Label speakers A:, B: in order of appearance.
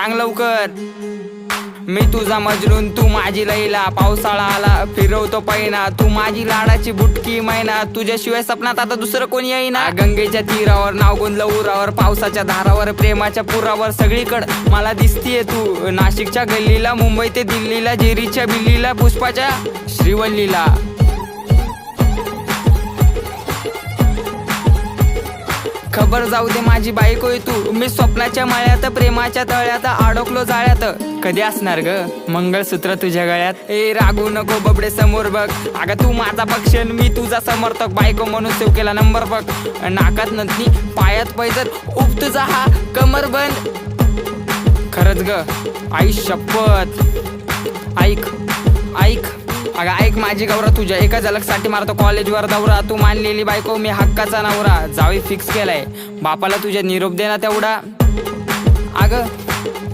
A: सांग लवकर. मी तुझा मजनून तू माझी लैला, पावसाळा आला फिरवतो पैना, तू माझी लाडाची बुटकी मैना, तुझ्याशिवाय सपनात आता दुसरं कोणी येईना. गंगेच्या तीरावर नाव गोंदलं उरावर, पावसाच्या धारावर प्रेमाच्या पुरावर, सगळीकड मला दिसतीये तू. नाशिकच्या गल्लीला, मुंबई ते दिल्लीला, जेरीच्या बिल्लीला, पुष्पाच्या श्रीवल्लीला. खबर जाऊ दे माझी बायकोय तू, मी स्वप्नाच्या माळ्यात प्रेमाच्या तळ्यात अडकलो जाळ्यात. कधी असणार ग मंगळसूत्र तुझ्या गळ्यात. ए रागू नको बबडे समोर बघ, अगं तू माझा पक्षन मी तुझा समर्थक, बायको म्हणून सेव केला नंबर बघ. नाकात नथनी पायात पैजर, उप तुझा हा कमर बंद. खरंच ग आई शपथ. ऐक ऐक अगं ऐक माझी गौरा, तुझ्या एका झलकसाठी मारतो कॉलेजवर दौरा. तू मानलेली बायको मी हक्काचा नवरा, जावी फिक्स केलाय बापाला तुझ्या निरोप देना तेवढा. अगं